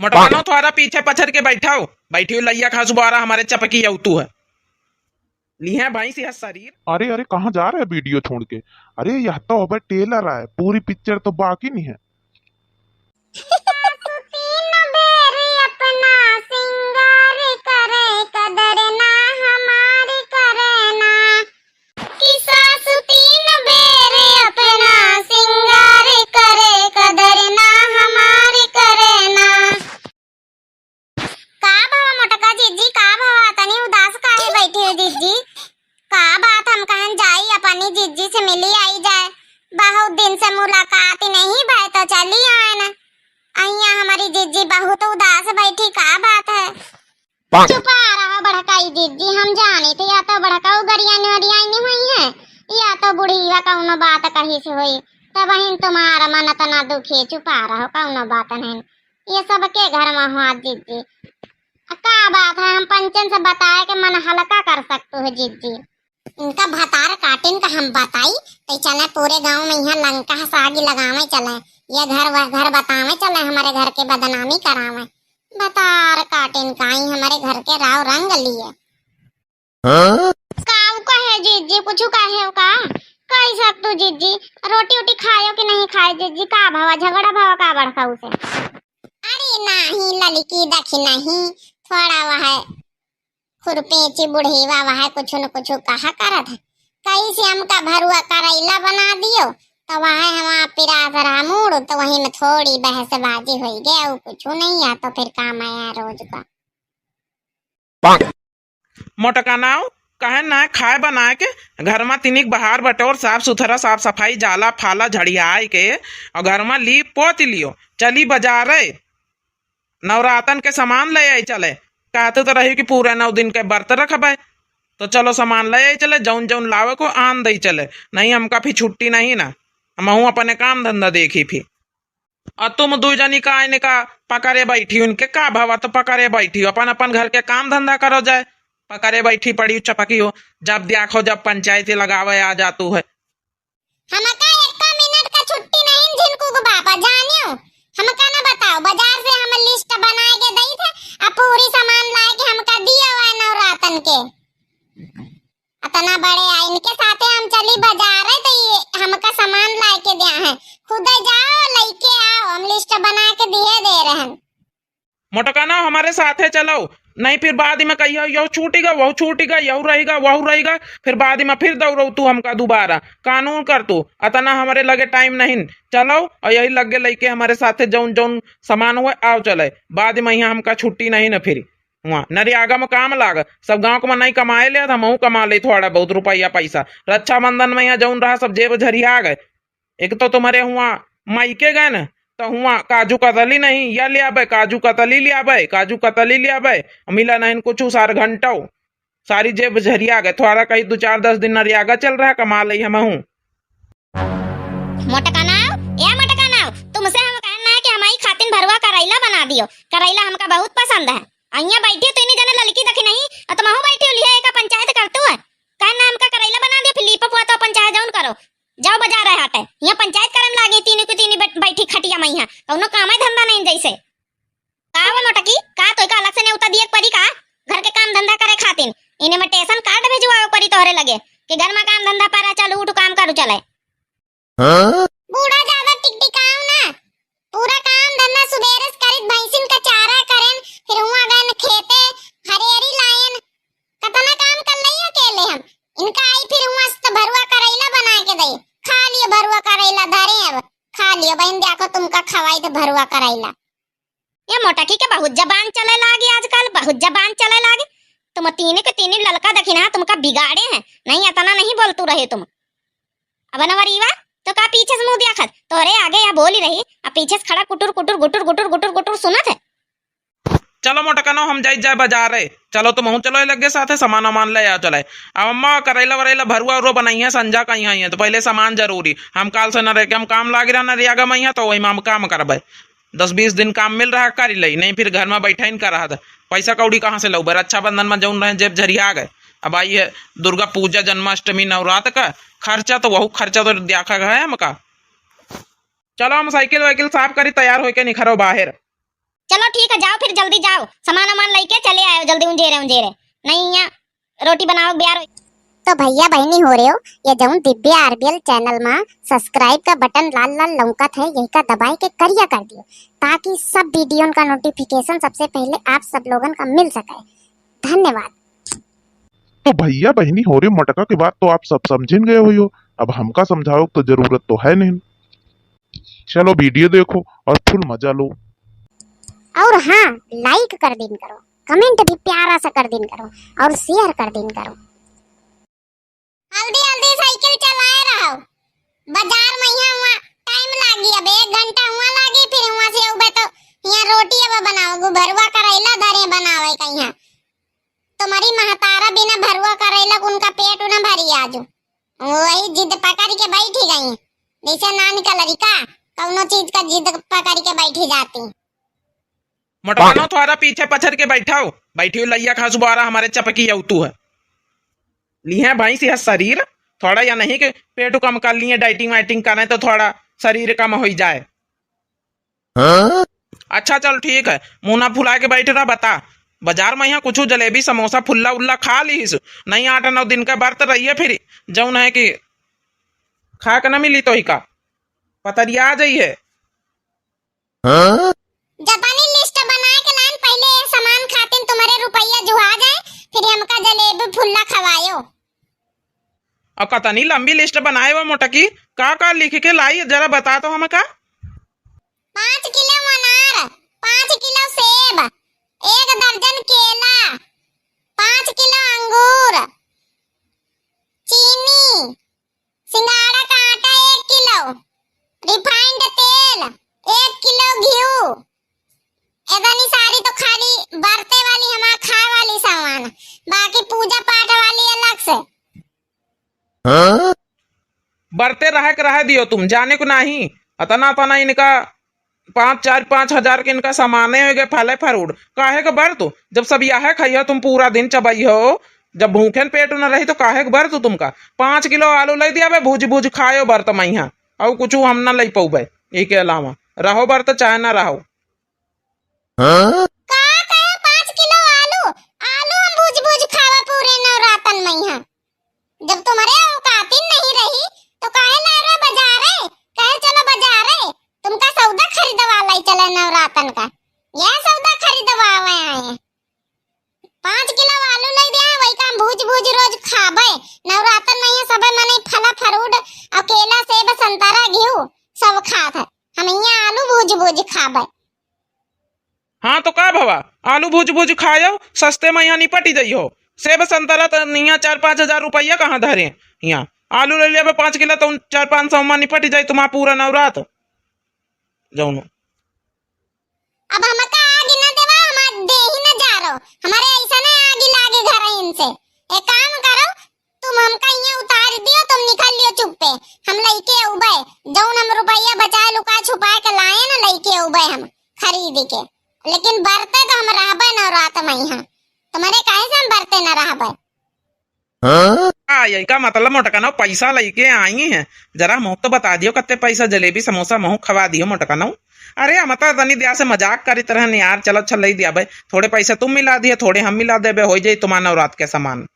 मोटकानो थोड़ा पीछे पछर के बैठाओ, बैठी हुई लैया खासु बारा हमारे चपकी तू है ली है भाई सी शरीर। अरे अरे कहाँ जा रहा है वीडियो छोड़ के? अरे यह तो अब टेलर है, पूरी पिक्चर तो बाकी नहीं है। जिज्जी से मिली आई जाए, बहुत दिन से मुलाकात ही नहीं भाई तो चली आए ना। अहिया हमारी जिज्जी बहुत उदास बैठी, का बात है? छुपा रहा भड़काई जिज्जी, हम जाने थे या तो भड़काऊ गरिया नहीं हुई है या तो बुढ़ीवा कौनो बात कही से हुई, तब बहन तुम्हारा मन तना दुखी, छुपा रहो कौनो बात नहीं, ये सब के घर में हुआ जिज्जी। का बात है, हम पंचन से बताए के मन हल्का कर सकते हो जिज्जी। इनका भतार काटिन का हम बताई तो चले पूरे गांव में यहाँ लंका सागी लगावे चले, ये घर बतावे चले, हमारे घर के बदनामी करावे। भतार काटिन का ही हमारे घर के राव रंग लिए। काऊ कहे जीजी, कुछ कहे का कह सकतू जीजी? रोटी उटी खायो कि नहीं खाए जीजी? का भावा झगड़ा भावा का बड़का उसे? अरे नहीं लड़की देखी नहीं, थोड़ा वह खुरपेची बुढ़ीवा वह कुछ न कुछ कहा करत है, कहीं से हमका भरुआ करैला बना दियो तो वह हम पिरा रहा मूड, तो वही में थोड़ी बहसबाजी हुई गया, वो कुछ नहीं है तो फिर काम आया रोज का। मोटकानाओ कहे ना खाए बना के घर में तिनिक बहार बटोर साफ सुथरा साफ सफाई जाला फाला झड़ियाई के और घर में लीप पोत लियो, चली बाजार नवरातन के सामान ले आई चले, कहते तो रही कि पूरे 9 दिन के व्रत रखबे, तो चलो सामान ले आई चले, जौन जौन लावे को आन दई चले, नहीं हमका फिर छुट्टी नहीं ना, हम अपने काम धंधा देखी फिर। और तुम दो जनी का आने का पकड़े बैठी, उनके का भावा तो पकड़े बैठी हो, अपन अपन घर के काम धंधा करो जाए, पकड़े बैठी पड़ी चपकी हो, जब देखो जब पंचायती लगावे आ जातू है। हमका एक मिनट का छुट्टी नहीं जिनको को बाबा जानियो, हमका ना बताओ, बाजार से हम लिस्ट बनाए के दई थे, अब पूरी सामान लाए के हमका दिया हुआ नवरातन के, इतना बड़े आई इनके साथे हम चली बाजार है तो ये हमका सामान लाए के दिया है, खुद जाओ लेके आओ, हम लिस्ट बना के दिए दे रहे हैं। मोटकाना हमारे साथे चलो, नहीं फिर बाद में कहियो यो छूटेगा वो छूटेगा, यू रहेगा वह रहेगा, फिर बाद में फिर दौड़ो तू हमका दोबारा कानून कर तू, अतना हमारे लगे टाइम नहीं, चलो और यही लगे लेके हमारे साथे जौन जौन सामान हुए आओ चले, बाद में यहाँ हमका छुट्टी नहीं न फिर वहाँ नरियागा में काम लाग, सब गाँव को में नहीं कमाए ले, हम कमा ले थोड़ा बहुत रुपया पैसा, रक्षाबंधन में यहाँ जौन रहा सब जेब झरिया गए, एक तो तुम्हारे हुआ मायके गए न, तो हुआ काजू कतली नहीं या ले आबे, काजू कतली ले आबे, काजू कतली ले आबे, मिला नहीं कुछ सार घंटा सारी जेब झरिया गए, थोड़ा कहीं 2-4-10 दिन नरियागा चल रहा है, कमा ली हम हूँ। मोटकानाओ तुमसे हम कहना है कि हमारी खातिन भरुआ करैला बना दियो, करैला हमका बहुत पसंद है। अइया बैठी तो इन्हीं जने लड़की देखी नहीं और तुम बैठी लिया एक पंचायत करतू है, कहना हमका करैला बना दियो, फिर लीप हुआ तो पंचायत जौन करो, जाओ बाजार है हटे, यहाँ पंचायत करन लागी तीनों की तीनी बैठी खटिया में यहाँ कौनो काम है धंधा नहीं जैसे का वो मोटकी का तो का अलग से नेउता दिए परी का घर के काम धंधा करे खातिन, इन्हें में टेशन कार्ड भेजवाओ परी तोहरे लगे कि घर में काम धंधा पारा चालू उठ काम करू चले। बूढ़ा ज्यादा टिकटिकाऊ ना, पूरा काम धंधा सुबेरे करित भैंसिन का चारा करेन, फिर हुआ गन खेते हरियरी लायन, कतना काम कर लई अकेले हम, इनका आई फिर हुआ तो भरुआ करैला बना के दई, खा लियो भरुआ करैला धरे, अब खा लियो बहन, देखो तुमका खवाई तो भरुआ करैला। ये मोटकी के बहुत जबान चले लागी आजकल, बहुत जबान चले लागी, तुम तीने के तीने लड़का देखी ना तुमका बिगाड़े हैं, नहीं इतना नहीं बोलतू रहे तुम। अब नवरीवा तो का पीछे से मुंह देखत, तोरे आगे या बोली रही, अब पीछे से खड़ा कुटुर कुटुर गुटुर गुटुर गुटुर गुटुर सुनत है। चलो मोटकानो हम जाए बाजार है, चलो तुम हूँ चलो लगे साथे सामान वामान ले आ चले, अब अम्मा करेला वरेला भरुआ उरुआ बनाई है, संजा का यहाँ है तो पहले सामान जरूरी, हम काल से न रह के हम काम लागे रहा नरियागा में, तो वही में हम काम करबे, 10-20 दिन काम मिल रहा कर लई, नहीं फिर घर में बैठा इन कर रहा था, पैसा कौड़ी कहाँ से लऊबे, रक्षाबंधन में जौन रहे जेब झरिया गए, अब आई है दुर्गा पूजा जन्माष्टमी नवरात्र का खर्चा, तो वह खर्चा तो देखा गया है हमका। चलो हम साइकिल वाइकिल साफ करी तैयार होके निखरो बाहर। चलो ठीक है, जाओ फिर जल्दी जाओ, सामान वामान लेके चले आयो जल्दी, उंजेरे उंजेरे नहीं यहाँ रोटी बनाओ ब्यार। तो भैया बहनी हो रहे हो, ये जऊन दिव्या आरबीएल चैनल में सब्सक्राइब का बटन लाल लाल लौकत है, यही का दबाए के करिया कर दियो, ताकि सब वीडियो का नोटिफिकेशन सबसे पहले आप सब लोगन का मिल सके। धन्यवाद। तो भैया बहनी हो रहे मटका के बाद तो आप सब समझिन गए हो, अब हमका समझाओ तो जरूरत तो है नहीं। चलो वीडियो देखो और फुल मजा लो। और हाँ, लाइक कर दिन करो, कमेंट भी प्यारा सा कर दिन करो और शेयर कर दिन करो। हल्दी हल्दी साइकिल चलाए रहो, बाजार में यहाँ टाइम लागी, अब 1 घंटा वहाँ लागी, फिर वहाँ से उबे तो यहाँ रोटी अब बनाओ, भरुआ करेला धरे बनावे का यहाँ। तुम्हारी महतारा बिना भरुआ करेला उनका पेट न भरी आजू, वही जिद पकड़ के बैठी गई, जैसे नानी का लड़का कौनो चीज का जिद पकड़ के बैठी जाती। मोटकानो थोड़ा पीछे पछर के बैठाओ, बैठी हुई लैया खा सुबारा हमारे चपकी औतू है। लिए भैंस यह शरीर थोड़ा या नहीं कि पेट कम कर लिए, डाइटिंग वाइटिंग करें तो थोड़ा शरीर कम हो जाए। अच्छा चल ठीक है, मुंह फुला के बैठ रहा, बता बाजार में यहाँ कुछ जलेबी समोसा फुल्ला उल्ला खा लीस, नहीं 8-9 दिन का व्रत रही है, फिर जौन है कि खा के न मिली तो ही का पतरिया आ जाइए। जापानी लिस्ट बनाए के लाइन, पहले ये सामान खातिन तुम्हारे रुपया जुहा जाए, फिर हमका जलेबी फुल्ला खवायो। और कतनी लंबी लिस्ट बनाए वो मोटकी, का लिख के लाई जरा बता तो हमें का। 5 किलो अनार, 5 किलो सेब, 1 दर्जन केला, 5 किलो अंगूर, चीनी, सिंगाड़ा का आटा 1 किलो, रिफाइंड तेल 1 किलो, घी, एदनी सारी तो खाली बरते वाली हमारा खा वाली सामान, बाकी पूजा पाठ वाली अलग से। बरते रह दियो तुम, जाने को नहीं अतना तना इनका 5-4-5 हजार के इनका सामाने हो गए, फले फरूट काहे का बर तू, जब सब यह खाइयो तुम पूरा दिन चबाई हो, जब भूखे पेट न रही तो काहे का बर तू तुमका 5 किलो आलू ले दिया बे, भूज भूज खायो बर तो मैं यहाँ और कुछ हम ना ले पाऊ बे, के अलावा रहो बर तो चाहे ना रहो। का 5 किलो आलू, आलू हम भूज भूज खावा पूरे नवरातन में यहाँ, जब तुम्हारे औकात ही नहीं रही तो काहे ला रहे बाजारे, कहे चलो बाजारे, तुमका सौदा खरीदवा लाई चले नवरातन का, यह सौदा खरीदवा आए हैं। 5 किलो आलू ले दिया, वही काम भूज भूज रोज खाबे नवरातन में, यहाँ सब मने फला फरूट और केला सेब संतरा घी सब खात है, हम यहाँ आलू भूज भूज खाबे। हाँ तो का भवा आलू भूज भूज खायो, सस्ते में यहाँ निपटी जाइयो, सेब संतरा तो यहाँ 4-5 हजार रुपया कहाँ धरे, यहाँ आलू ले लिया 5 किलो तो 400-500 में निपट जाये तुम्हारा पूरा नवरात जाऊन। अब हमका आगे न देवा, हम दे ही न जा रहो, हमारे ऐसा ना आगे लागे घर इनसे। एक काम करो, तुम हमका यहाँ उतार दियो, तुम निकल लियो चुप्पे, हम लेके उबे जौन हम रुपया बचाए लुका छुपा के लाए ना, लेके उबे हम खरीद के, लेकिन बरते तो हम रहबे नवरात में यहाँ, तुम्हारे काहे से हम बरते न रहबे। यही का मतलब मोटकानो पैसा लेके आई है, जरा मुँह तो बता दियो कत्ते पैसा जलेबी समोसा मुँह खवा दियो मोटकानो। अरे हम तो तनी दिया से मजाक करी तरह नहीं यार, चलो अच्छा ले दिया भाई, थोड़े पैसे तुम मिला दिए थोड़े हम मिला दे, हो जाये तुम्हारा नवरात के सामान।